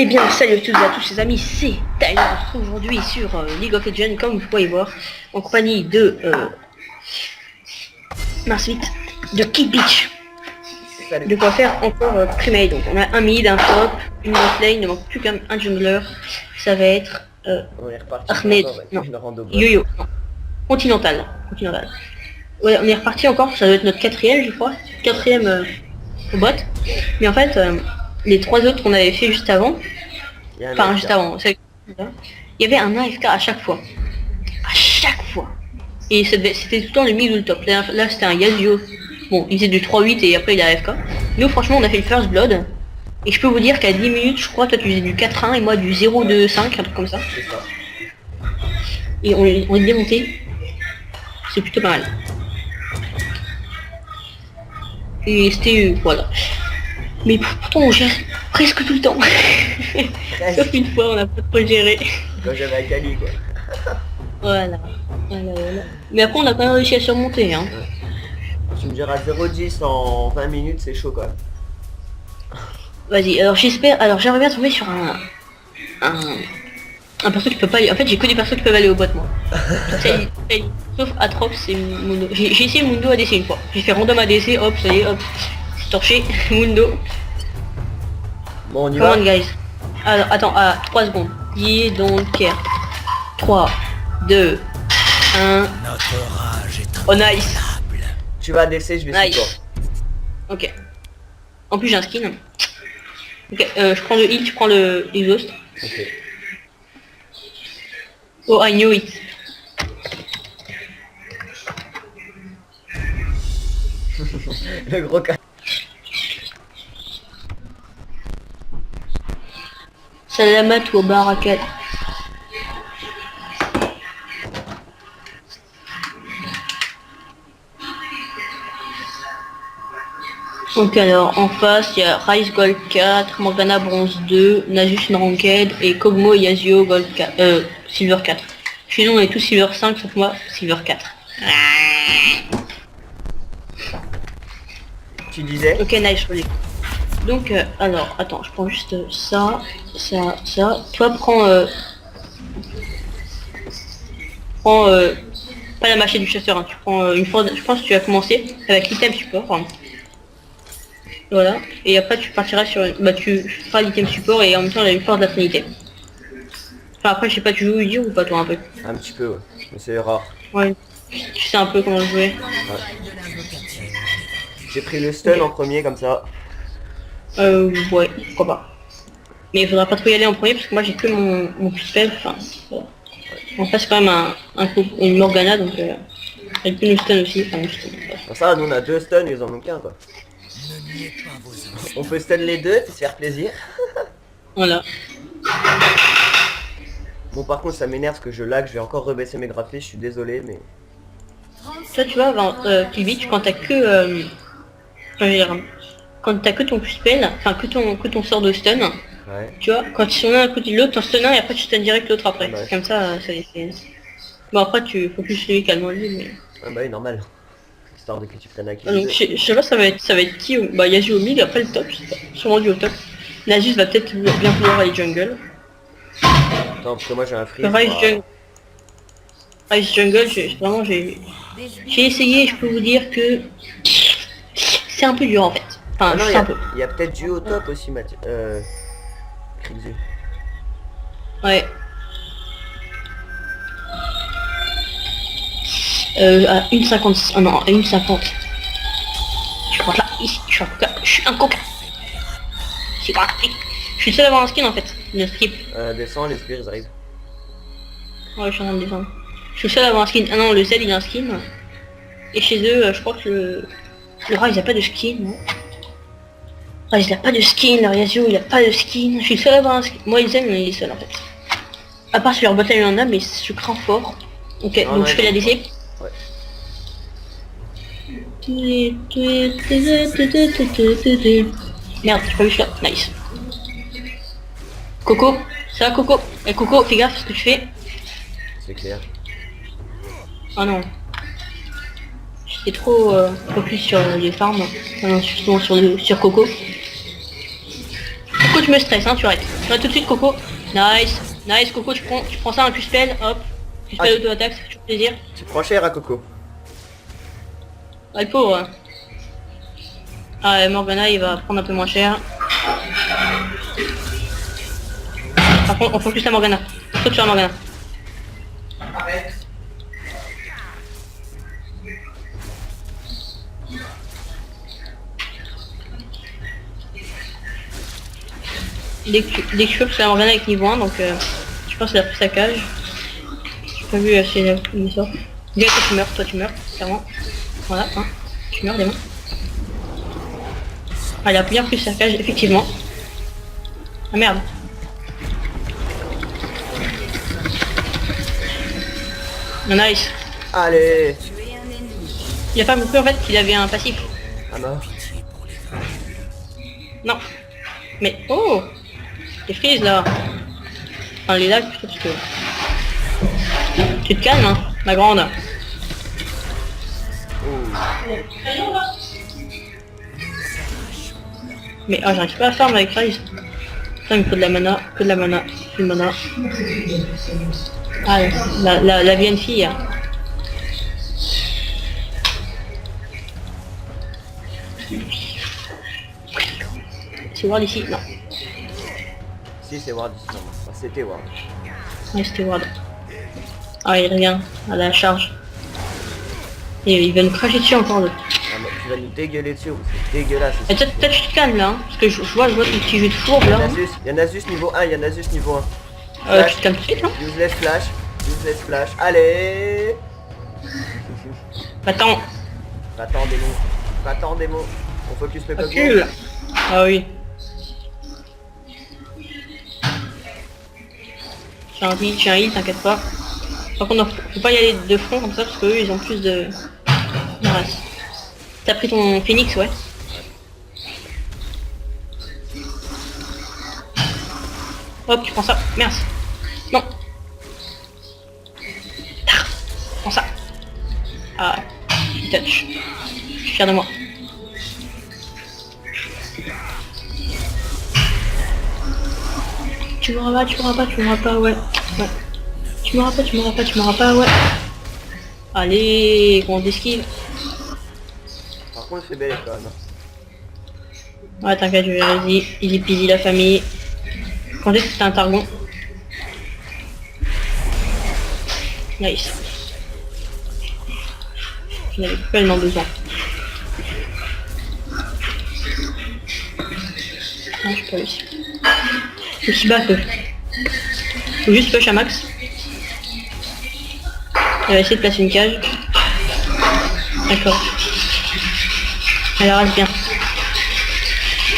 Eh bien, salut à toutes et à tous les amis, c'est Tyler. On se retrouve aujourd'hui sur League of Legends, comme vous pouvez voir, en compagnie de mince vite, de Kid Beach. Salut. De quoi faire encore primate. Donc on a un mid, un top, une bot lane, il ne manque plus qu'un jungler. Ça va être On est reparti Arnett, encore avec non, une rando bot. Yo-Yo, non, Continental. Ouais, on est reparti encore, ça doit être notre quatrième je crois, quatrième bot. Mais en fait, les trois autres qu'on avait fait juste avant, Il y a un enfin AFK. juste avant, il y avait un AFK à chaque fois. À chaque fois. Et c'était tout le temps le mid ou le top. Là c'était un Yasuo. Bon, il faisait du 3-8 et après il a AFK. Nous franchement on a fait le first blood. Et je peux vous dire qu'à 10 minutes, je crois, toi tu faisais du 4-1 et moi du 0-2-5, un truc comme ça. C'est ça. Et on est démonté. C'est plutôt pas mal. Et c'était... voilà. Mais pourtant on gère presque tout le temps. Sauf une fois on a pas trop géré. Quand j'avais Akali quoi. Voilà. Mais après on a quand même réussi à surmonter hein. Tu me diras 0-10 en 20 minutes, c'est chaud quand même. Vas-y, alors j'aimerais bien tomber sur un perso qui peut pas aller. En fait j'ai que des persos qui peuvent aller au bot moi. Sauf Atrox et Mundo. J'ai essayé Mundo ADC une fois. J'ai fait random ADC, hop, ça y est, hop. C'est torché, Mundo. Bon on y Come va. on guys. Alors attends, 3 secondes. You don't care. 3, 2, 1. Notre rage est Oh nice. Tu vas ADC, je vais Nice. support. Ok. En plus j'ai un skin. Ok, je prends le heal, tu prends le exhaust. Ok. Oh I knew it. Le gros cas. Salamat ou barakat. Donc alors en face il y a Ryze Gold 4, Morgana Bronze 2, Nasus Ranked et Kog'Maw et Yasuo Gold 4, Silver 4. Chez nous on est tous Silver 5 sauf moi Silver 4. Tu disais. Ok nice Rolly. Donc alors attends je prends juste ça. Toi prends pas la machine du chasseur hein. Tu prends une fois je pense que tu vas commencer avec l'item support hein. Voilà, et après tu partiras sur... Bah tu feras l'item support et en même temps la force de la trinité. Enfin après je sais pas, tu joues Udyr ou pas toi un peu? Un petit peu ouais. Mais c'est rare. Ouais, tu sais un peu comment jouer. J'ai pris le stun en premier comme ça. Ouais, pourquoi pas. Mais il faudra pas trop y aller en premier parce que moi j'ai que mon spell, enfin... Voilà. On passe quand même une Morgana donc... elle peut nous stun aussi, enfin nous stun. Pour ça nous on a deux stuns, ils en ont qu'un quoi. ne niez pas vos enfants. On peut stun les deux, se faire plaisir. Voilà. Bon par contre ça m'énerve parce que je lag, je vais encore rebaisser mes graphismes, je suis désolé mais... Toi tu vois, Killbitch, quand t'as que... quand t'as que ton spell, enfin que ton sort de stun, Ouais. tu vois, quand ils sont l'un à côté de l'autre, t'en stun un et après tu stun direct l'autre après. Ouais. Comme ça, ça les fait... Bon après tu faut plus lui calmer lui, mais... Ah bah oui normal. Histoire de que tu prennes à qui. Ah, donc je sais pas ça va être qui bah Yasuo au mid et après le top, je sais pas. Sûrement du au top. Nasus va peut-être bien vouloir aller jungle. Attends parce que moi j'ai un freeze. Ryze jungle, j'ai essayé, je peux vous dire que c'est un peu dur en fait. Enfin, Ah non, juste un peu. il y a peut-être du au top aussi Mathieu. Krixu. Ouais. À 1,56. Oh non, à 1,50. Je rentre là, ici, je suis un coca. Je suis un coca. C'est pas un... Je suis le seul à avoir un skin en fait. Le skip. Descends, les spires ils arrivent. Ouais, je suis en train de descendre. Je suis le seul à avoir un skin. Ah non, le Zed il a un skin. Et chez eux, je crois que le Ryze il a pas de skin, non. Ryze il a pas de skin, le Yasuo il a pas de skin. Je suis le seul à avoir un skin. Moi, ils aiment, mais il est seul en fait. À part si leur bottom il en a, mais je crains fort. Ok, Non, donc non, je fais la DC. Ouais. Merde, j'ai pas vu celui-là. Nice. Coco, ça va Coco? Eh Coco, fais gaffe à ce que tu fais. C'est clair. Oh non. J'étais trop focus sur les farms. Ah non, justement sur Coco. Coco, tu me stresses, hein, tu arrêtes. Tu arrêtes tout de suite, Coco. Nice. Nice, Coco, tu prends ça, un Q-spell, hop. Q-spell auto-attaque, ça fait toujours plaisir. Tu prends cher à Coco. Ah, le pauvre. Hein. Ah, Morgana, il va prendre un peu moins cher. Par contre, on focus la Morgana. Saute sur la Morgana. Dès que je peux, parce que la Morgana avec niveau 1, donc je pense qu'elle a pris sa cage. J'ai pas vu si elle a mis ça. Bien, toi tu meurs, clairement. Voilà, hein. Tu meurs, démon. Ah, il a bien pris sa cage, effectivement. Ah merde. Oh, nice. Allez. Il a pas compris en fait qu'il avait un passif. Ah mort. Non. Mais oh, les frises là. Enfin les lags plutôt parce que. Tu te calmes hein, ma grande. Mais ah j'arrive pas à farm avec Rise. Putain il me faut de la mana, que de la mana, plus de mana. Ah la vienne fille. Hein. C'est Ward ici, non. Si c'est Ward ici, non. Enfin, c'était Ward. Ouais c'était Ward. Ah il revient à la charge. Et il va nous cracher dessus encore l'autre. Ah, mais tu vas nous dégueuler dessus, c'est dégueulasse. Peut-être tu te calmes là, hein, parce que je vois ton petit jeu de fourbe là. Il y en a juste niveau 1, il y en a juste niveau 1. Tu te calmes tout de suite hein. Useless flash, allez. Attends. Va-t'en démon. On focus le coco. Recule. Ah oui. J'ai un heal, t'inquiète pas. Par contre, faut pas y aller de front comme ça parce qu'eux ils ont plus de race. T'as pris ton phoenix, ouais. Hop, tu prends ça. Merde. Non. Ah, prends ça. Ah, touch. Je suis fier de moi. Tu m'auras pas, ouais. Ouais. Tu m'auras pas, ouais. Allez, qu'on d'esquive. Par contre, c'est belle quand même. Ouais, t'inquiète, je vais vas-y. Easy peasy la famille. Quand est-ce que c'était un targon? Nice. J'en avais tellement besoin. Non, je peux pas réussir. Je suis bas, faut juste push à max. Elle va essayer de placer une cage. D'accord. Elle reste bien.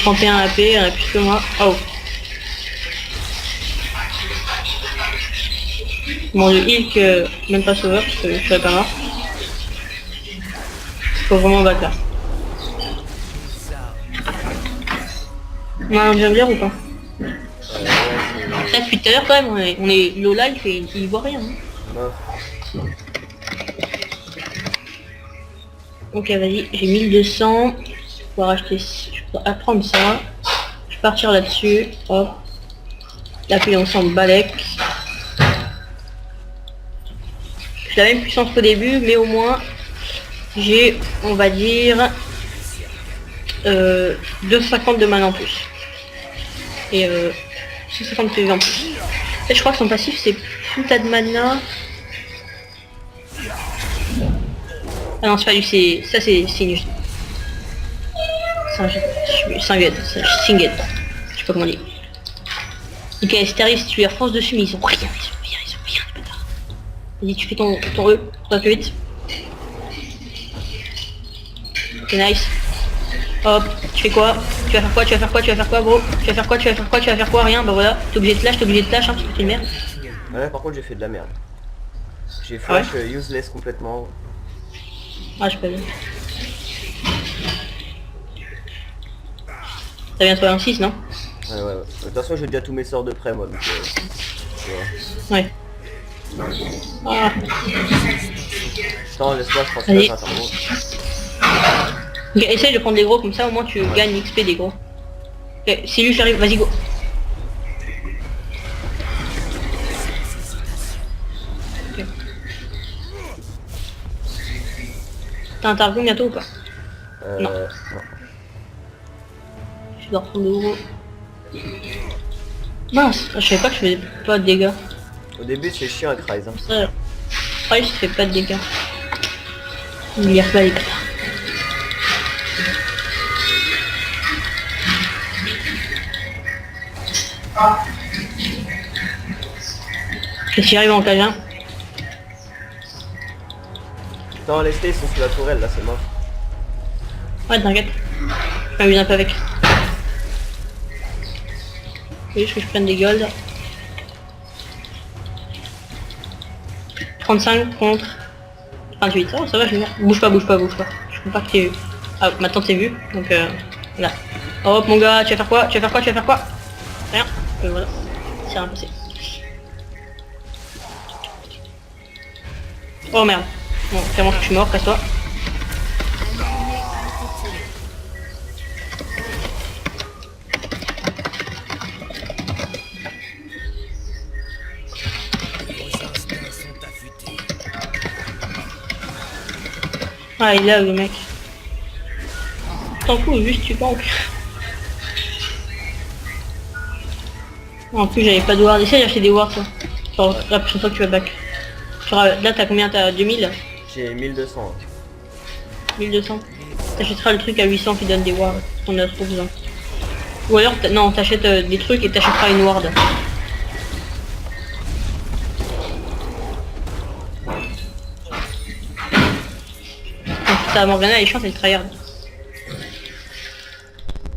31 AP, elle a plus que moi. Oh. Bon, le heal que même pas sauveur parce que je serais pas mort. Faut vraiment battre là. On a un jungler ou pas? Là, depuis tout à l'heure quand même, on est low life et il voit rien. Hein. Mort. Ok, vas-y, j'ai 1200. Je peux racheter, je peux apprendre ça. Je vais partir là-dessus. Hop. Là, puis on s'en balèque. J'ai la même puissance qu'au début, mais au moins j'ai, on va dire, 250 de mana en plus. Et 150 PV en plus. Et je crois que son passif c'est plus t'as de mana. Ah non, c'est pas lui, c'est... ça c'est inutile. Singed. Je sais pas comment on dit. Ok, si t'arrives, si tu les refonces dessus, mais ils ont rien, les bâtards. Vas-y, tu fais ton E, toi plus vite. Ok, nice. Hop, tu fais quoi? Tu vas faire quoi, bro? Tu vas faire quoi? Rien, bah voilà. T'es obligé de lâche, hein, parce que t'es une merde. Ouais, par contre, j'ai fait de la merde. J'ai flash useless complètement. Ah, je peux bien. Ça vient de toi un 6, non? Ouais. De toute façon, j'ai déjà tous mes sorts de près, moi, donc... Ouais. Ah. Attends, laisse-moi, je pense que ça attends. Ok, essaye de prendre des gros, comme ça au moins tu gagnes XP des gros. Ok, si lui j'arrive, vas-y go. Ok. T'as un targon bientôt ou pas? Non. Non. Je dois reprendre de nouveau. Mince, je savais pas que je faisais pas de dégâts. Au début c'est chiant avec Rise. Hein. Ça, Rise fait pas de dégâts. Il y a pas les bâtards. Qu'est-ce qui arrive en cage 1? Non, laisse-les, ils sont sous la tourelle là, c'est mort. Ouais, t'inquiète. Je m'amuse un peu avec. Faut juste que je prenne des golds. 35 contre 28. Oh, ça va, je vais faire. Bouge pas, bouge pas, bouge pas. Je comprends pas que t'es vu. Ah, maintenant t'es vu. Donc, là. Hop, mon gars, tu vas faire quoi? Tu vas faire quoi? Tu vas faire quoi? Rien. Voilà. C'est rien passé. Oh merde. Bon, clairement je suis mort, casse-toi. Vos instincts sont affûtés. Ah, il est là le mec. T'en fous, juste tu manques. En plus j'avais pas de ward. Essaye d'acheter des wards toi. Genre la prochaine fois que tu vas back. Genre, là t'as combien? T'as 2000? J'ai 1200. Hein. 1200. T'achèteras le truc à 800 qui donne des wards. On a trop besoin. Ou alors non, t'achètes des trucs et t'achèteras une ward. Donc ta Morgana elle est chiante, elle tryhard.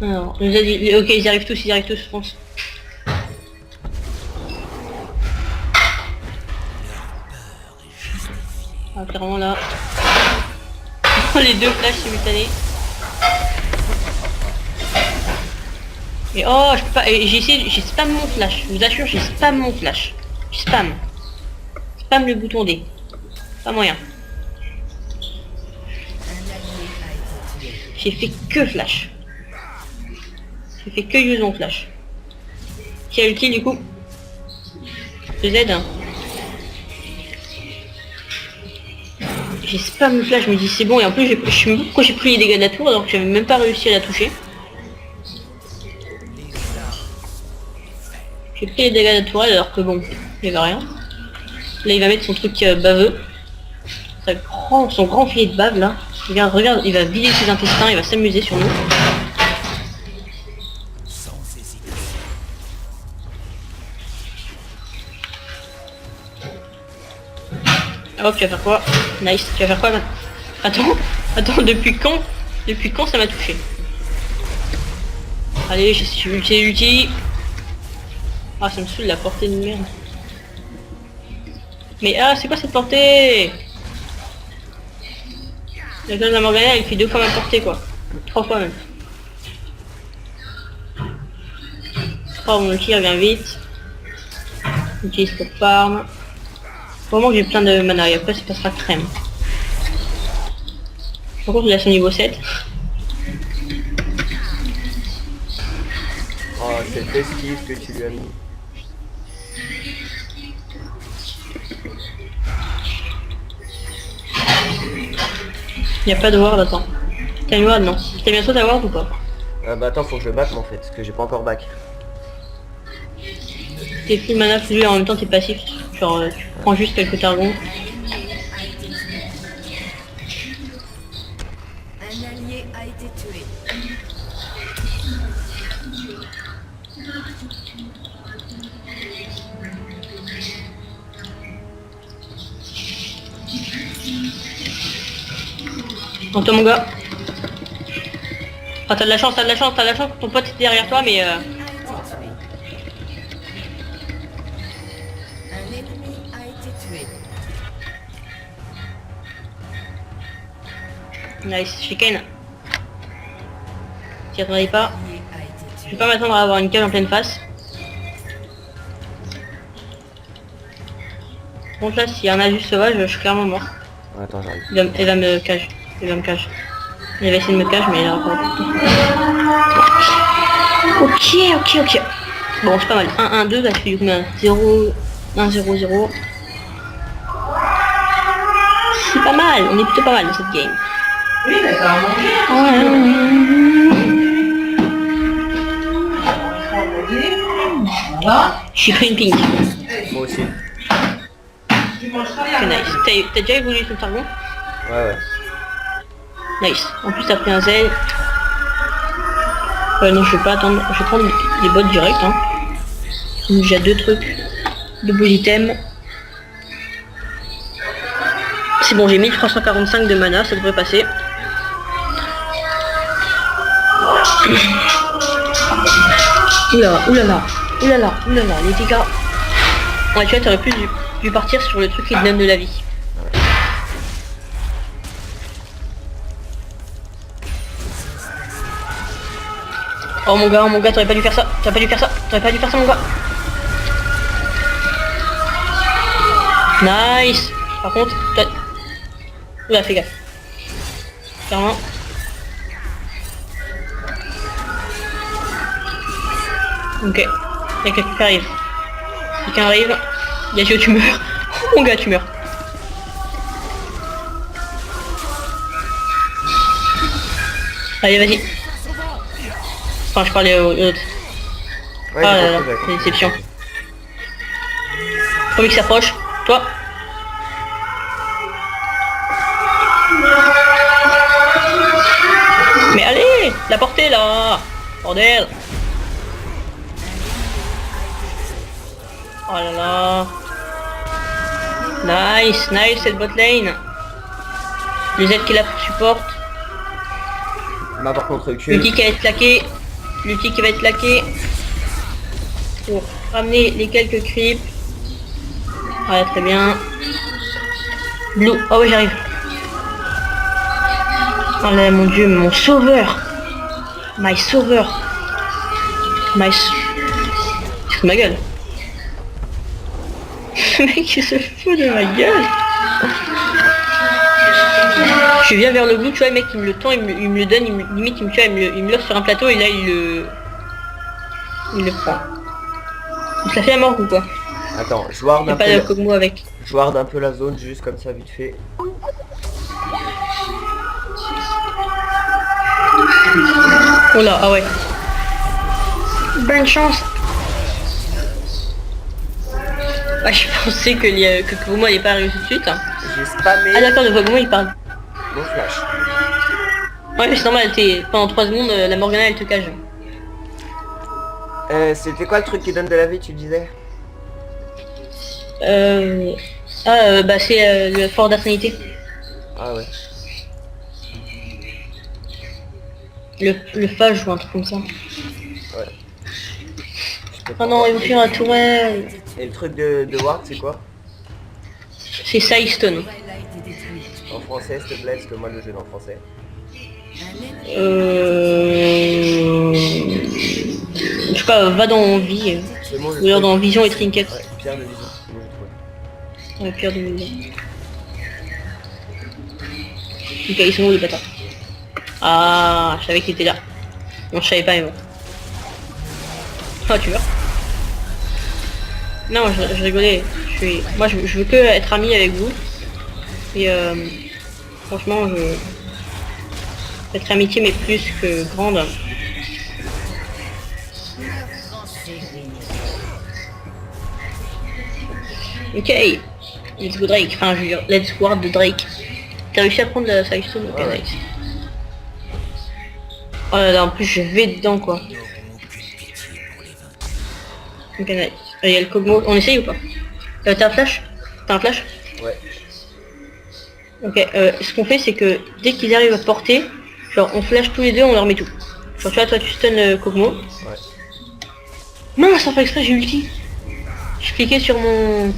Alors, ok ils arrivent tous, je pense. Ah, clairement là. Les deux flashs simultanés. Et oh, je peux pas. J'ai essayé, j'ai spam mon flash. Je vous assure, j'ai spam mon flash. Je spam. Spam le bouton D. Pas moyen. J'ai fait que flash. J'ai fait que use mon flash. Qui a ulti du coup? Z. J'ai spam le flash, je me dis c'est bon, et en plus je sais même pas pourquoi j'ai pris les dégâts de la tour alors que j'avais même pas réussi à la toucher. J'ai pris les dégâts de la tourelle alors que bon, il y avait rien. Là il va mettre son truc baveux. Son grand filet de bave là. Regarde, il va vider ses intestins, il va s'amuser sur nous. Sans hésitation. Hop, tu vas faire quoi? Nice, tu vas faire quoi maintenant? Attends, depuis quand ça m'a touché? Allez, j'ai l'ulti. Ah, ça me saoule la portée de merde. Mais ah, c'est quoi cette portée? La zone de la Morgana, il fait 2 fois ma portée quoi. 3 fois même. Oh, mon ulti revient vite. J'utilise pour farm. Au moment que j'ai plein de mana, et après ça passera crème. Par contre, il a son niveau 7. Oh, cette esquive que tu lui as mis. Il n'y a pas de ward, attends. T'as une ward, non? T'as bientôt ta ward ou pas? Bah attends, faut que je back en fait, parce que j'ai pas encore back. T'es full mana, lui en même temps t'es passif. Genre, tu prends juste quelques targons. Un allié a été tué. Donc toi mon gars. Ah t'as de la chance, ton pote est derrière toi mais Un ennemi a été tué. nice, chicane. T'y attendais pas. Allié a été Je tué. vais pas m'attendre à avoir une cage en pleine face. Par contre là s'il y a un Asus sauvage, je suis clairement mort. Ouais, attends, j'arrive. Il va me cage. Il va me cage. Il va essayer de me cage mais il a pas. Ok. Bon c'est pas mal. 1-1-2 là je fais du coup 0 1-0-0. c'est pas mal, on est plutôt pas mal dans cette game. Oui, d'accord, à manger. Voilà. J'ai pris une pink. Moi aussi. Tu mangeras C'est rien. nice. T'as déjà évolué ton targon? Ouais, ouais. Nice. En plus t'as pris un zèle. Non, je vais pas attendre. Je vais prendre les bottes direct. Hein. J'ai 2 trucs. 2 beaux items. C'est bon, j'ai 1345 de mana, ça devrait passer. Oulala, oulala, oulala, oulala, les dégâts. Ouais, tu vois, t'aurais plus dû partir sur le truc qui te donne de la vie. Oh mon gars, t'aurais pas dû faire ça, t'aurais pas dû faire ça, t'aurais pas dû faire ça mon gars. Nice. Par contre, toi... Oula, fais gaffe. Clairement. Ok. Il y a quelqu'un qui arrive. Quelqu'un arrive. Yagio, tu meurs. Mon gars, tu meurs. Allez, vas-y. Enfin, je parlais au l'autre. Ouais, Ah j'ai là là, compris, c'est déception. Premier qui s'approche. Toi. Mais allez, la portée là. Bordel. Oh là là. Nice, nice cette bot lane. Les aides qui la supportent. Bah par contre recule. L'ulti qui va être claqué. L'ulti qui va être claqué. Pour ramener les quelques creeps. Voilà, très bien. Blue. Oh ouais, j'arrive. Oh là, mon dieu, mon sauveur. My sauveur. My... C'est ma gueule. Ce mec il se fout de ma gueule. Je viens vers le blue, tu vois, le mec il me le tend, il me le donne, limite il me l'offre sur un plateau et là il le prend. On se la fait la mort ou quoi? Attends, je warde Y'a un pas de peu. Kog'Maw avec. Je warde un peu la zone juste comme ça vite fait. Oh là, ah ouais. Bonne chance. Ah, je pensais que Kog'Maw allait pas arriver tout de suite. Hein. J'ai spammé Ah d'accord, le Kog'Maw il parle. mon flash. Ouais mais c'est normal, pendant 3 secondes la Morgana elle te cage. C'était quoi le truc qui donne de la vie tu disais? Bah c'est le fort d'affinité. Ah ouais. Le phage ou un truc comme ça. Ouais. Oh non, ils vont faire la tourelle. Et le truc de ward c'est quoi? C'est Sidestone. Elle a été détruite. En français s'il te plaît, parce que moi le jeu est en français. Je sais pas, va dans vie. C'est bon, Ou alors dans vision et trinket. Ouais, Pierre de vision, c'est bon, j'ai trouvé. Ouais, pire de vision. Ok, ils sont où les bâtards? Ah, je savais qu'il était là. Non, je savais pas, mais bon. Ah, tu vois. Non, je rigolais. Moi, je veux que être ami avec vous. Et franchement, notre amitié m'est plus que grande. Ok. Let's go Drake. Enfin, je veux dire, let's ward de Drake. T'as réussi à prendre la Sidestone? Ok, Ouais. nice. Oh là là, en plus je vais dedans quoi. Ok, nice. Il y a le Kog'Maw. On essaye ou pas? T'as un flash? T'as un flash? Ouais. Ok, ce qu'on fait c'est que dès qu'ils arrivent à porter, genre on flash tous les deux, on leur met tout. Genre tu vois, toi tu stun le Kog'Maw. Ouais. Non, sans faire exprès, j'ai ulti. Je cliquais sur mon...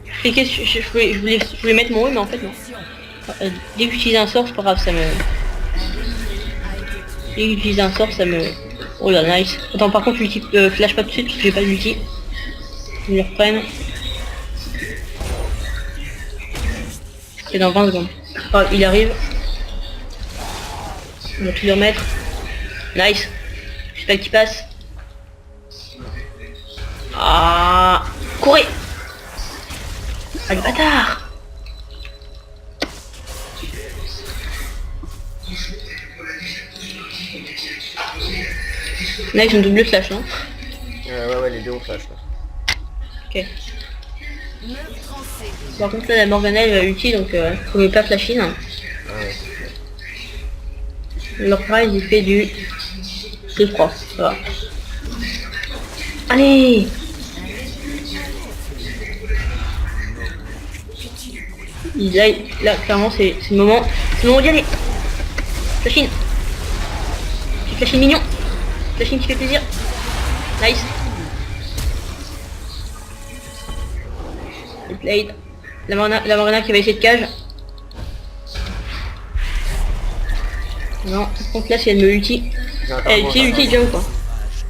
Je cliquais sur... Je voulais mettre mon E mais en fait non. Dès que j'utilise un sort, c'est pas grave, ça me... Dès que j'utilise un sort, ça me... Oh là, nice. Attends, par contre, l'ulti flash pas tout de suite parce que j'ai pas d'ulti. Ils le reprennent. C'est dans 20 secondes. Oh, il arrive. On va tout lui remettre. Nice. J'espère qu'il passe. Ah, courez. Ah le bâtard. Là ils ont double flash, non? Ouais, les deux ont flash là. Ok. Meurtre en série. Par contre là la Morgana elle va ulti donc faut ne pas flasher. Hein. Ah ouais. Leur prize il fait du 2-3. Ça va. Allez. Là clairement c'est le moment. C'est le moment d'y aller. Flashine. Petit flashine mignon. Flashine qui fait plaisir. Nice. Le blade. La Morgana qui va essayer de cage. Non, par contre là si elle me ulti. J'ai un Elle targon, ulti déjà ou quoi?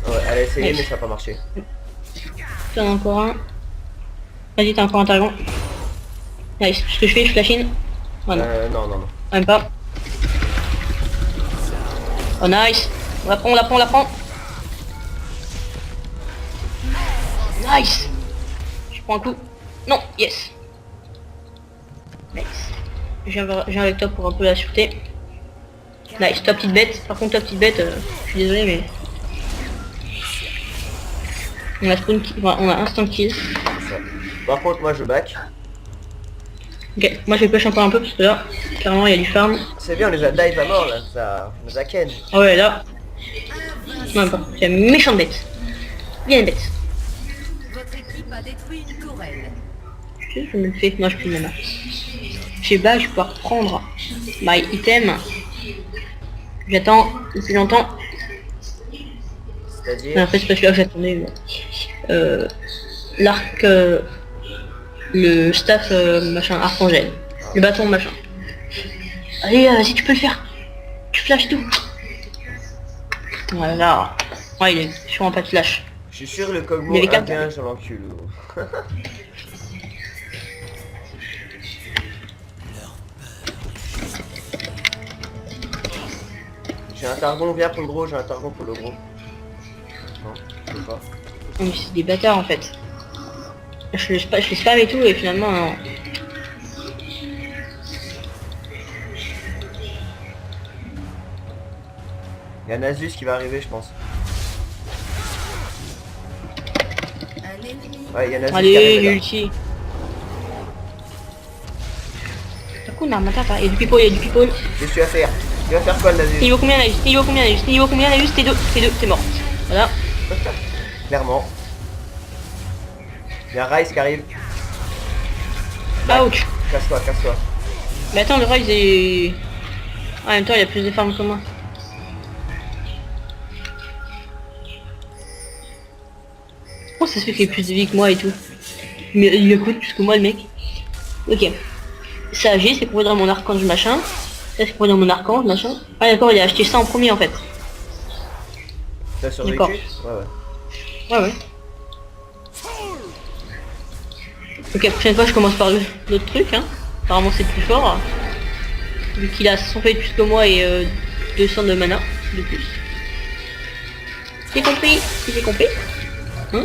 Ouais, elle a essayé Nice. mais ça n'a pas marché. T'en as encore un. Vas-y t'as encore un targon. Nice. Ce que je fais je flashine. Oh non, Non. même pas. Oh nice. On la prend. Nice. Je prends un coup. Non, yes. Nice. Je viens avec toi pour un peu la sûreté. Nice, ta petite bête. Par contre ta petite bête, je suis désolé mais... On a spawn kill, enfin, on a instant kill. Ça. Par contre moi je back. Ok, moi je vais push encore un peu parce que là, carrément il y a du farm. C'est bien, on les a dive à mort là, ça nous a ken. Ah ouais là. Même pas, c'est une méchante bête. Bien bête. Votre équipe a détruit une tourelle. Je me le fais, non je peux le mana. Je sais pas, je vais pouvoir prendre my item. J'attends depuis longtemps. C'est-à-dire... En fait c'est pas celui-là que j'attendais. Mais... l'arc... le staff machin, archangel. Le bâton machin. Allez, si tu peux le faire. Tu flashes tout. Voilà. Ouais, il est sûrement pas de flash. Je suis sûr le Kog'Maw Il y avait quatre. indien, je l'encule. J'ai un targon, viens pour le gros, j'ai un targon pour le gros. Non, je peux pas. Non, mais c'est des bâtards en fait. Je les spam et tout et finalement non. Il y a Nasus qui va arriver je pense. Un ennemi. Ouais, il y a Nasus qui Allez, arrive là. l'ulti. T'as cool là, il y a du people, Qu'est-ce que tu vas faire? Tu vas faire quoi le Nasus? Niveau combien Naïs, t'es mort. Voilà. Clairement. Il y a Ryze qui arrive. Ouch. Casse-toi, casse-toi. Mais attends, le Ryze est... En même temps, il a plus de farm que moi. Comment ça se fait qu'il ait plus de vie que moi et tout? Mais il le coûte plus que moi le mec. Ok. Ça G, c'est pour dans mon archange machin. Ça c'est pour dans mon archange machin. Ah d'accord, il a acheté ça en premier en fait. T'as survécu? D'accord. Ouais. Ouais ouais. Ok, la prochaine fois je commence par l'autre truc hein. Apparemment c'est plus fort. Vu qu'il a 100 de plus que moi et 200 de mana de plus. J'ai compris? J'ai compris? Hein?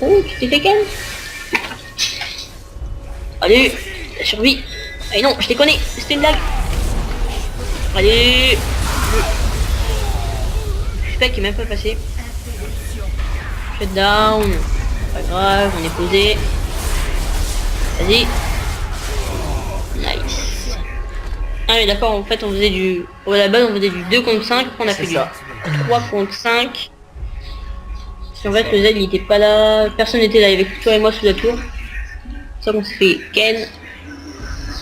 Oh, tu t'es fait calme? Allez, la survie. Allez non, je déconne, c'était une blague. Allez. Le spec est même pas passé. Shutdown. Pas grave, on est posé. Vas-y. Nice. Ah mais d'accord, en fait on faisait du... À la base on faisait du 2 contre 5, après on a fait C'est du ça. 3 contre 5. Si en fait le Z il était pas là, personne n'était là, il y avait que toi et moi sous la tour. Ça qu'on s'est fait Ken.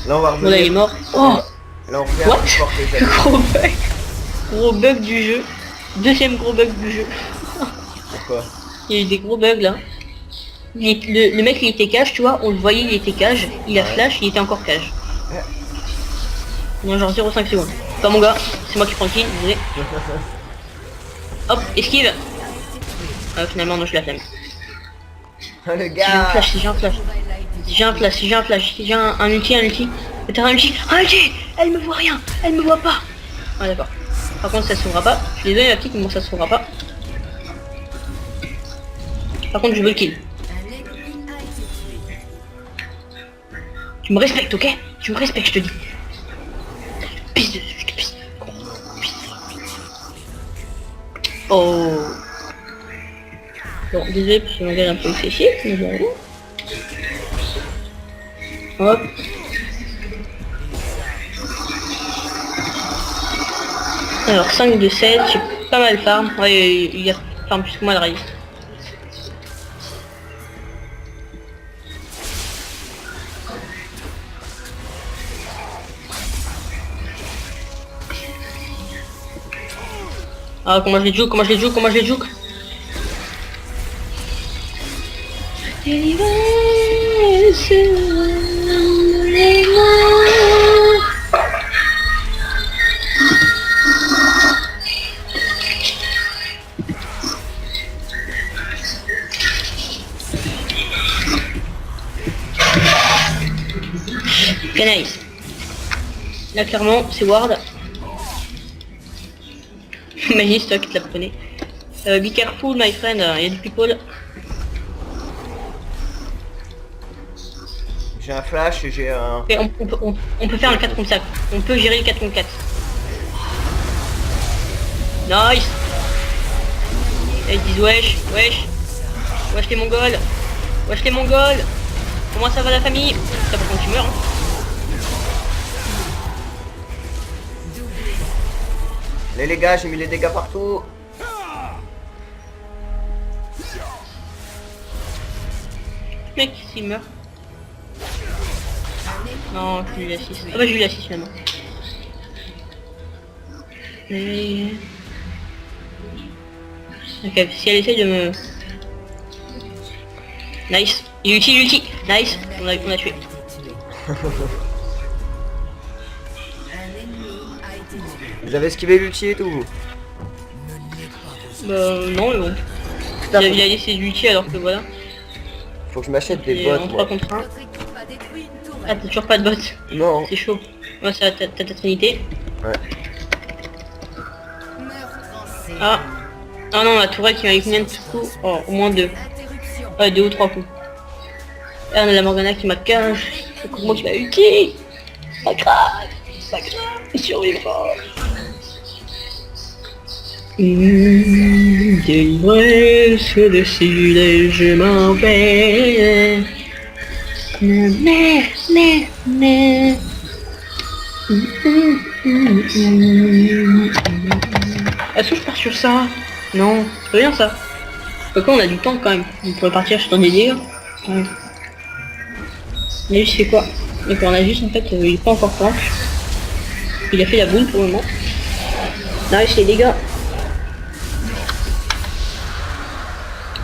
Là on va Bon là il est revenir. mort. Oh, Là on revient What? plus fort que les amis. gros bug. Gros bug du jeu. Deuxième gros bug du jeu. Pourquoi? Il y a eu des gros bugs là. Le mec il était cage, tu vois, on le voyait, il était cage, il a Ouais. flash, il était encore cage. Ouais. Non, genre 0,5 secondes. Pas mon gars, c'est moi qui prends le kill, désolé. Hop, esquive. Ah, finalement non, je la flemme. Le Si j'ai un gars. flash, si j'ai un flash. Si j'ai un flash, si j'ai un flash, si j'ai un ulti. Mais t'as un ulti. Un ulti. Elle me voit rien, elle me voit pas. Ah d'accord. Par contre ça s'ouvrira pas. Je suis désolé ma petite, mais bon ça s'ouvrira pas. Par contre je veux le kill. Tu me respectes, ok? Tu me respectes, je te dis. Pisse dessus, je te pisse. Oh. Bon, désolé parce que je regarde un peu excessif, mais bon. Hop. Alors 5 de 7, j'ai pas mal farm. Ouais, il y a farm plus que moi le raise. Ah, comment je les joue, comment je les joue, comment je les joue. Ok, nice. Là clairement c'est Ward. Imagine c'est toi qui te la prenais. Be careful my friend, il y a du people. J'ai un flash et j'ai un... Ok, on peut faire un 4 contre 5. On peut gérer le 4 contre 4. Nice. Et ils disent wesh, wesh. Wesh les mongols. Wesh les mongols. Comment ça va la famille? Ça va quand tu meurs hein. Les gars, j'ai mis les dégâts partout. Mec, s'il meurt. Non, j'ai eu la 6. Ah bah j'ai eu la 6 finalement. Et... ok, si elle essaye de me... Nice. Il ulti. Nice. On a tué. Un ennemi a été tué. Vous avez esquivé l'ulti et tout vous. Bah non mais bon. Putain, Il a laissé l'ulti alors que voilà. faut que je m'achète des Et en bots 3 moi. contre 1. Votre équipe a détruit une Ah tourelle. t'as toujours pas de bot. Non. C'est chaud. Moi ça t'as ta trinité. Ouais. Meurtre en série. Ah. Ah non la tourelle qui m'a eu combien de coups? Oh au moins 2. Interruption. Ouais 2 ou 3 coups. Et on a la Morgana qui m'a 15. C'est pour moi qui m'a ulti. Pas grave. Pas grave. Il survivra. Délivresse décidé, je m'en vais. Mais. Est-ce que je pars sur ça? Non, c'est pas bien ça. Pourquoi on a du temps quand même? On pourrait partir sur des dégâts. Ouais. Mais lui, c'est quoi? D'accord, on a juste en fait, il est pas encore planche. Il a fait la boule pour le moment. Nice les dégâts.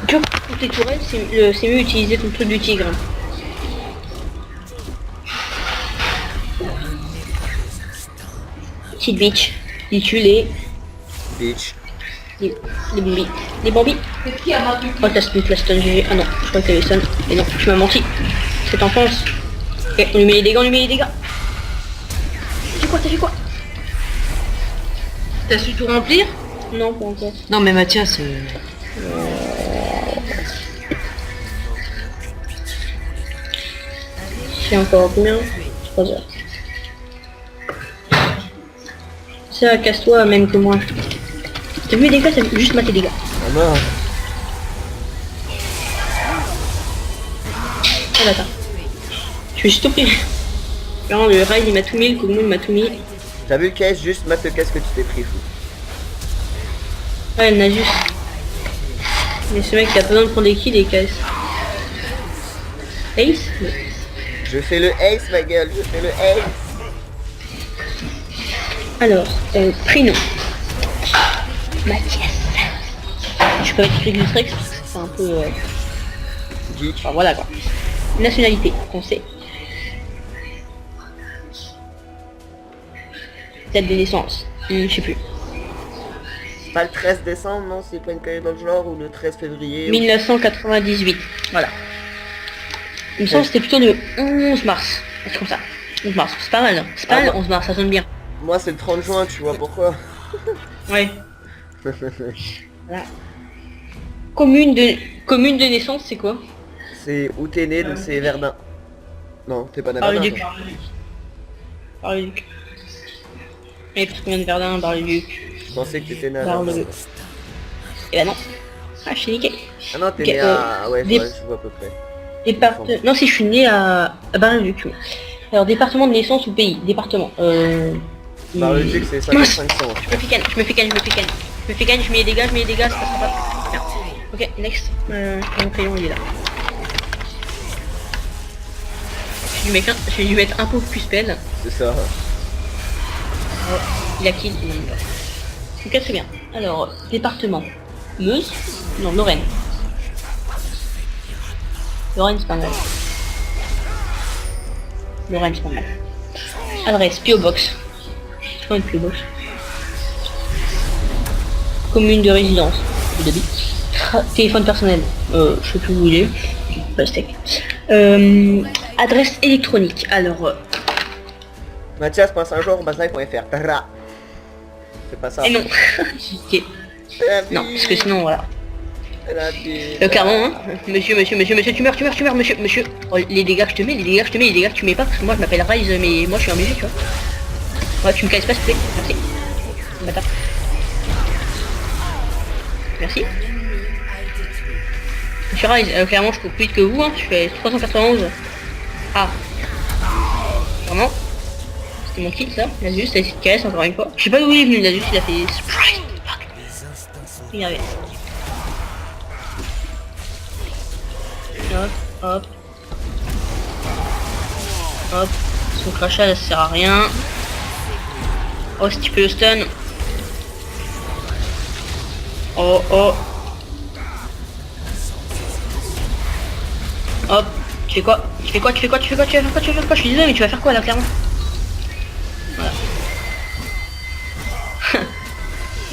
Tu vois, pour tes tourelles, c'est mieux utiliser ton truc du tigre. Petite bitch. Il tue les Bitch. bambis. Les bambis. Qu'est-ce qu'il y a dans le Oh t'as split la stun GG. Ah non, je crois que t'avais stun. Et non, tu m'as menti. C'est en France. Ok, on lui met les dégâts, T'as fait quoi? T'as su tout remplir? Non, pas encore. Non mais Mathias, C'est encore combien? 3 heures. Ça, casse-toi même que moi. T'as vu les dégâts? T'as juste maté les dégâts. Ah non. Ah bâtard. Je suis stoppé. Non, le raid il m'a tout mis, le Kog'Maw il m'a tout mis. T'as vu le caisse, juste mate le caisse que tu t'es pris fou. Ouais, elle n'a juste. Mais ce mec il a pas besoin de prendre des kills et caisse. Ace? Non. Je fais le ace ma gueule, je fais le ace. Alors, prénom. Mathias. Je peux mettre du Trex, c'est un peu... Geek. Enfin voilà quoi. Nationalité, français. Date de naissance, je sais plus. Pas le 13 décembre, non, c'est pas une connerie dans le genre, ou le 13 février. 1998, voilà. Il me semble que c'était plutôt le 11 mars. C'est comme ça. 11 mars, c'est pas mal. Hein. C'est pas Ah mal, bon. 11 mars, ça sonne bien. Moi c'est le 30 juin, tu vois pourquoi. Ouais. Voilà. Commune de naissance, c'est quoi? C'est où t'es né, donc c'est Verdun. Non, t'es pas Par le Navana. duc. toi. Par le duc. Mais parce qu'on vient de perdre un par le duc. Je pensais que t'étais né Par le à... duc. Et bah non. Ah, je suis niqué. Ah non, t'es Ok, né à... Ouais, des- je vois à peu près. Non, si je suis né à Bar-le-Duc. Alors, département de naissance ou pays? Département. Bah le duc c'est 5500. Je me fais canne, je me fais canne, je me fais canne. Je me fais canne, je mets les dégâts, ça passera pas. Merde. Ok, next. Mon crayon il est là. Je vais lui mettre un pauvre plus spell. C'est ça. Oh, il a kill, il est mort. Ok, très bien. Alors, département. Meuse? Non, Lorraine. Lorraine c'est pas mal. Lorraine c'est pas mal. Adresse, P.O. Box. C'est quoi une P.O. Box? Commune de résidence. Téléphone personnel. Je sais plus où il est. Pastèque. Adresse électronique. Alors... Mathias.saint-Jean@live.fr. Tara. C'est pas ça. Et non. Ok. Non, parce que sinon voilà. Clairement, hein. Monsieur, tu meurs, monsieur. Oh, les dégâts que je te mets, les dégâts que tu mets pas, parce que moi je m'appelle Rise, mais moi je suis un musée, tu vois. Ouais, tu me casses pas s'il te plaît, merci. Bâtard. Merci. Monsieur Rise, clairement je cours plus vite que vous, hein. Je fais 391. Ah. Vraiment. C'était mon kill ça, Nasus, ça a essayé de casse encore une fois. Je sais pas d'où il est venu, Nasus, il a fait surprise. Fuck. Regardez. Hop. Son crachat ça sert à rien. Oh si tu peux le stun. Oh. Hop. Tu fais quoi? Je suis désolé mais tu vas faire quoi là clairement? Voilà.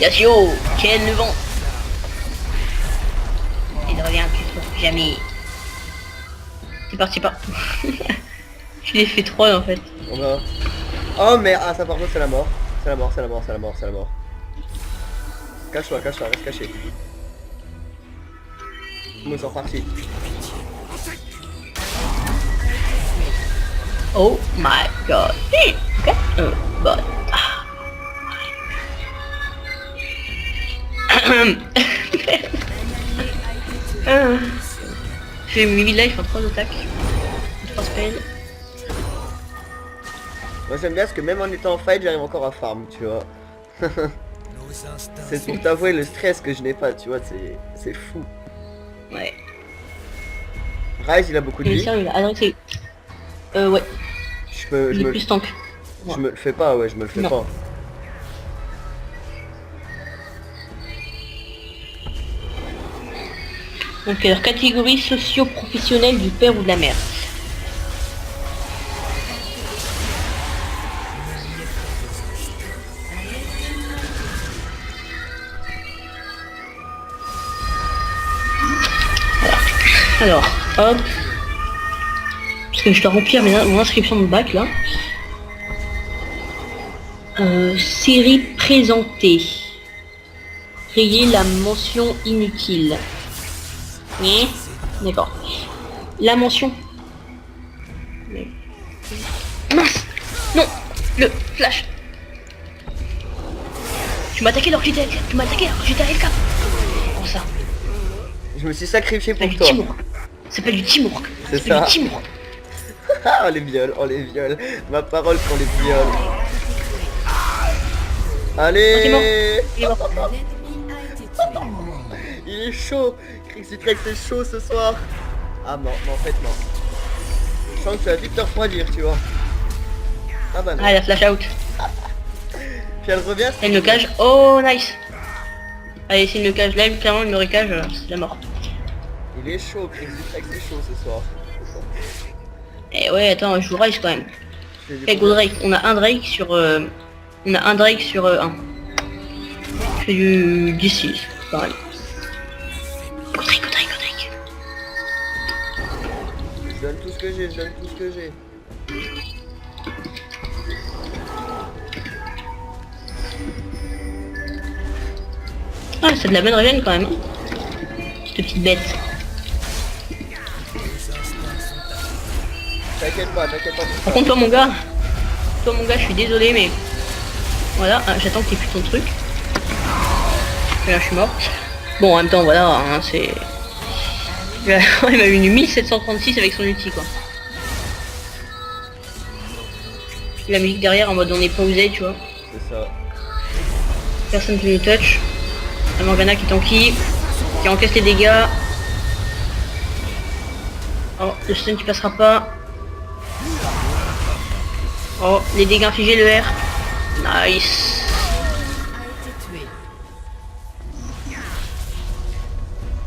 Yasuo, quel le vent. Il revient plus jamais. C'est parti pas. Je l'ai fait 3 en fait. On va... Oh merde, ah ça par contre c'est la mort. C'est la mort. Cache-toi, reste caché. Nous sommes partis. Oh my god. Ok. But... J'ai mis life en 3 attaques. 3 spells. Moi j'aime bien parce que même en étant en fight j'arrive encore à farm, tu vois. Nos instincts C'est pour t'avouer le stress que je n'ai pas, tu vois, c'est fou. Ouais. Rise il a beaucoup de Mais vie. sérieux, il a adressé. Ouais. Je Il est me plus tank. le fais pas, ouais, je me le fais Non. pas. Donc alors, catégorie socio-professionnelle du père ou de la mère. Voilà. Alors, hop. Parce que je dois remplir mon inscription de bac là. Série présentée. Rayez la mention inutile. Oui. D'accord. La mention. Mince. Non. Le flash. Tu m'as attaqué alors que j'étais AFK. Comment ça? Je me suis sacrifié C'est pas pour du toi. teamwork. C'est pas du teamwork. C'est C'est ça. du teamwork. Ah, on les viole. Ma parole qu'on les viole. Allez. Il est mort. L'ennemi a été tué. Il est chaud. Crixitrex c'est chaud ce soir. Ah non, mais en fait non. Je sens que tu vas vite te refroidir, tu vois. Ah bah non. Ah, la flash out. Puis elle revient. Elle me cage. Oh, nice. Allez, s'il me cage là, clairement, il me recage, c'est la mort. Il est chaud, Crixitrex c'est chaud ce soir. Eh ouais, attends, je joue Rise quand même. Je fais du Eh, go Drake, on a un Drake sur... un. Je fais du 10-6, pareil. Go Drake. Je donne tout ce que j'ai, Ah, c'est de la bonne régène quand même. Cette petite bête. T'inquiète pas. Par contre, toi mon gars, je suis désolé, mais voilà, j'attends que t'aies plus ton truc. Et là, je suis mort. Bon, en même temps, voilà, hein, c'est... Il m'a eu une 1736 avec son ulti, quoi. La musique derrière en mode on est pausé, tu vois. C'est ça. Personne ne nous touch. La Morgana qui tanky, qui encaisse les dégâts. Oh, le stun qui passera pas. Oh, les dégâts infligés, le R. Nice. A été tué.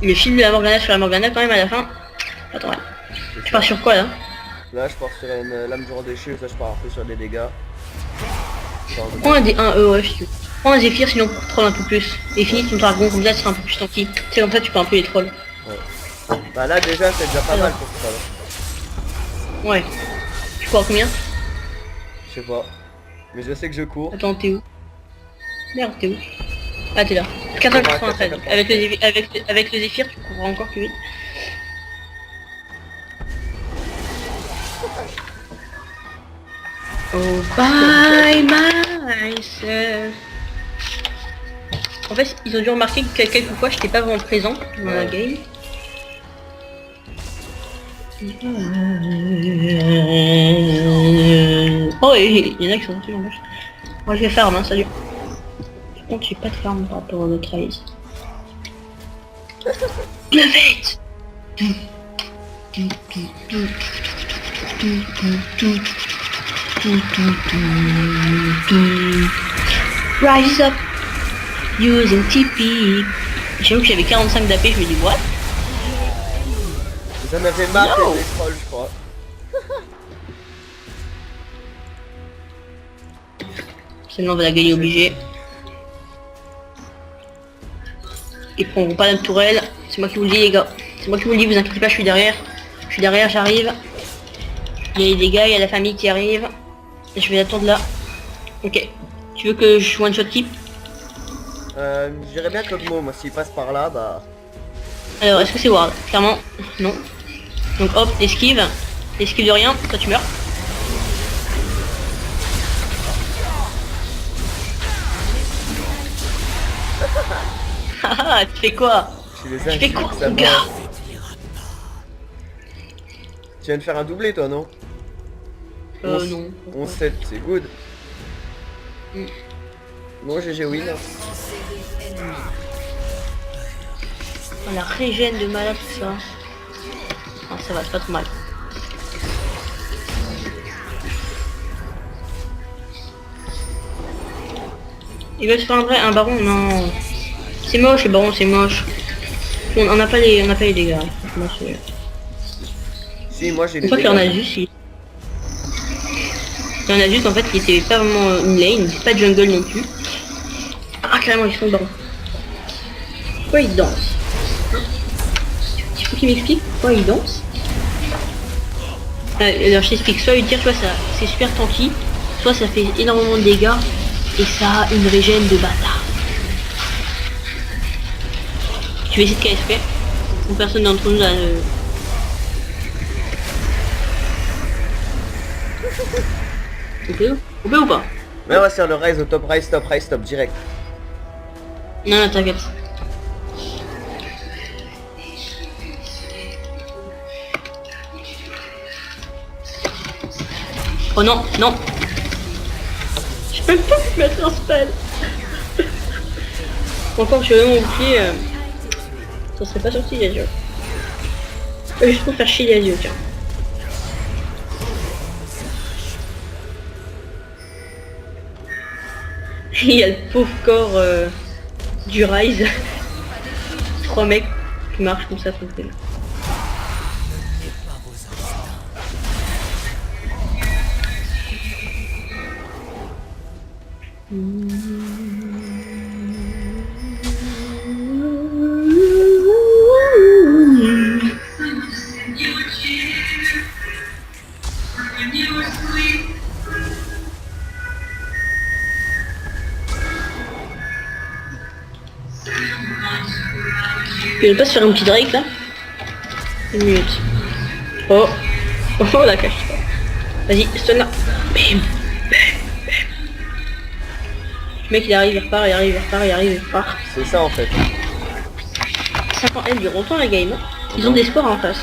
Le film de la Morgana sur la Morgana quand même à la fin. Attends, ouais. Tu pars sur quoi là? Là, je pars sur une lame du roi déchu, ça je pars un peu sur des dégâts. Prends ouais, si tu veux. Prends un Zephyr sinon pour troll un peu plus. Et finis ton dragon, comme ça tu seras un peu plus tanky. C'est comme ça tu peux un peu les trolls. Ouais. Bah là déjà c'est déjà pas mal pour ça. Ouais. Tu cours à combien? Je sais pas. Mais je sais que je cours. Attends, t'es où? Merde, t'es où? Ah, t'es là. 493. Avec le Zephyr, tu courras encore plus vite. Oh, by myself. En fait, ils ont dû remarquer que quelques fois, j'étais pas vraiment présent dans la game. Oh, il y en a qui sont dessus en plus. Moi, je vais farm, hein, salut. Par contre, j'ai pas de farm par rapport à notre race. Le fait. Rise up using TP. J'ai vu que j'avais 45 d'AP, je me dis what? Vous en avez marre No. des trolls, je crois. Seulement on va la gagner obligé. Ils prendront pas la tourelle. C'est moi qui vous le dis les gars. C'est moi qui vous le dis, vous inquiétez pas, je suis derrière. Je suis derrière, j'arrive. Il y a les dégâts, il y a la famille qui arrive. Et je vais attendre là. Ok. Tu veux que je one shot type? Je dirais bien Kog'Maw, moi s'il passe par là, bah... Alors est-ce que c'est Ward? Clairement, non. Donc hop, esquive. Esquive de rien, toi tu meurs. Haha, tu fais quoi? Je les Tu fais inquiète, quoi ça mon va. gars? Tu viens de faire un doublé toi, non? Non. 11-7, c'est good. Mm. Bon, GG win. Oh, la régène de malade tout ça. Ah, ça va, c'est pas trop mal. Il veut se faire un baron? Non. C'est moche le baron, c'est moche. On n'a pas les dégâts. Franchement, c'est... Si, moi j'ai Je des crois qu'il y en a dégâts. juste. Il y en a juste en fait qui était pas vraiment une lane, pas de jungle non plus. Ah carrément ils sont dedans. Pourquoi ils dansent? Il faut qu'il m'explique pourquoi ils dansent. Alors je t'explique, soit lui dire tu vois ça c'est super tanky, soit ça fait énormément de dégâts et ça a une régène de bâtard. Tu veux essayer de KSP? Ou personne d'entre nous a On peut ou pas? Mais on va faire le rise au top, rise top direct. Non, t'inquiète. Oh non, non. Je peux pas mettre un spell. Encore je vais mon pied. Ça serait pas sorti les yeux. Juste pour faire chier les yeux, tiens. Il y a le pauvre corps du Rise. 3 mecs qui marchent comme ça tranquille. Il veut pas se faire un petit Drake là? Une minute. Oh, oh la cache. Vas-y, stun là. Bim. Le mec il arrive, il repart, il arrive, il repart, il arrive, il repart. C'est ça en fait. 50 elle dure longtemps la game. Hein. Ils ont des sports en face.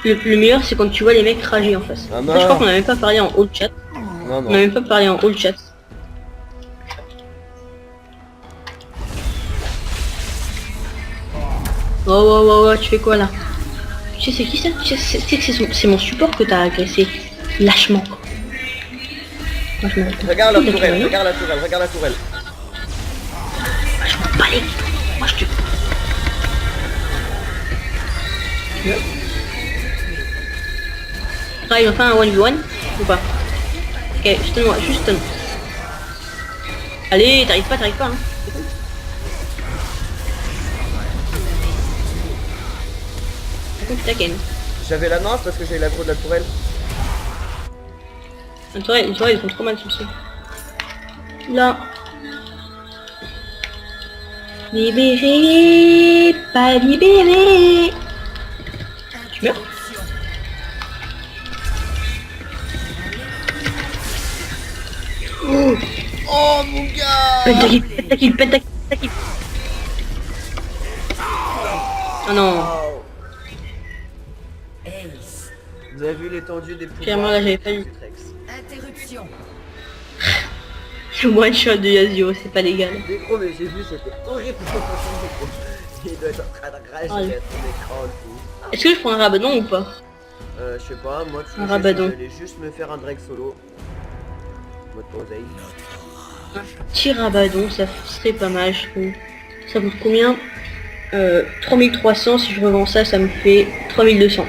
Le meilleur c'est quand tu vois les mecs rager en face. Ah Moi, je crois non. qu'on a même pas parlé en haut de chat. Non, On a non. même pas parlé en haut de chat. Oh, oh, oh, oh, tu fais quoi là? Tu sais c'est qui ça? Tu sais que c'est mon support que t'as agressé. Lâchement. Moi, je m'en fous. Regarde la de tourelle, rien. regarde la tourelle, regarde la tourelle. Je m'en bats les couilles. Moi je te... Ah, il va faire un 1v1 ou pas? Ok, stun-moi, juste stun. Allez, t'arrives pas, hein. Par contre, t'as Ken. J'avais la lance parce que j'ai l'aggro de la tourelle. Les tourelles, ils font trop mal sur ça. Là. Libéré, pas libéré. Tu meurs? Oh, Oh mon gars. pentakill. Oh non. Wow. Ace. Vous avez vu l'étendue des pouvoirs. Clairement là j'avais pas eu Exitrex. Interruption. le one shot de Yasuo, c'est pas légal. Des gros, mais j'ai vu, c'était horrible. Il doit être en train de rager Allez. à son écran, le fou. Est-ce que je prends un rabadon ou pas? Je sais pas, moi, Un rabadon. j'allais juste me faire un Drake solo. Mode poseille. Un petit rabadon, ça serait pas mal je trouve. Ça coûte combien? 3300, si je revends ça, ça me fait 3200.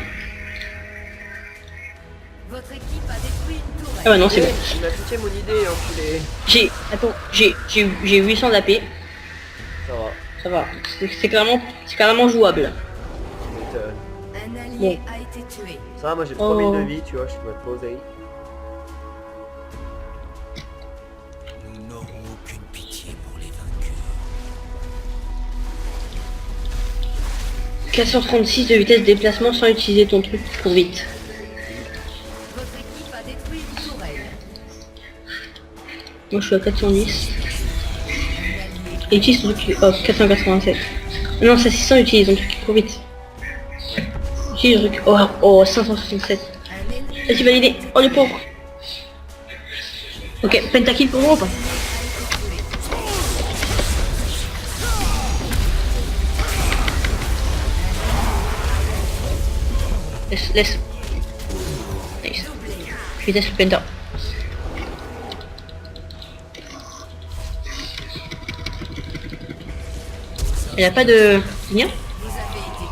Votre équipe a détruit une tourelle. Ah bah non c'est bon. Il m'a piqué mon idée, enculé. J'ai 800 d'AP, Ça va. ça va. C'est carrément jouable. Tu m'étonnes. Un allié Bon. a été tué. Ça va, moi j'ai Oh. 3000 de vie, tu vois, je suis mode poseille. Nous n'aurons aucune pitié pour les vaincus. 436 de vitesse de déplacement sans utiliser ton truc pour vite. Votre équipe a détruit une tourelle. Moi je suis à 410. Un allié Et utilise ton truc... Oh, 487. Non, c'est 600, utilise ton truc pour vite. Utilise ton truc... Oh, 567. un ennemi Vas-y, validé. Oh, le pauvre. Ok, pentakill pour moi ou pas? Laisse. Nice. Je teste le penta. Il a pas de... Lien? vous avez été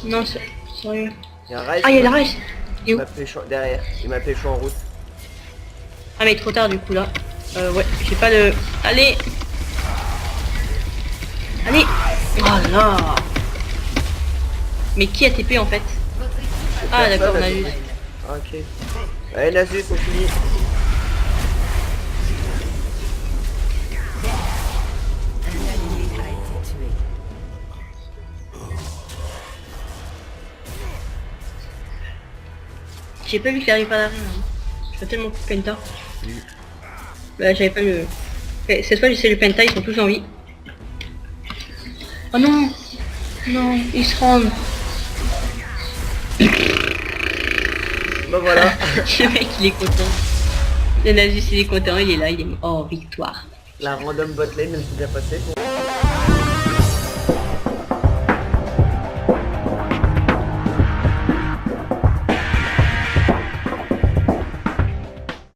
tué. Non, c'est... Sérieux. Il y a un Ryze. Ah, il y a la race. Il est Il où? m'a pécho derrière, il m'a pécho en route. Ah mais trop tard du coup là. Ouais, j'ai pas de... Allez. Allez. Oh là. Mais qui a TP en fait? Votre équipe Ah Personne d'accord, on a a vu. TP. Ah, ok. Allez Nasus, on finit. un allié a été tué. J'ai pas vu qu'il arrive pas derrière. Hein. Je fais tellement plus penta. Bah j'avais pas le... Ok, cette fois j'essaie le penta, ils sont tous en vie. Oh non. Non, ils se rendent. Bah voilà. Le mec il est content. Le Nasus il est content, il est là, il est... Oh victoire. La random botlane, elle s'est bien passée.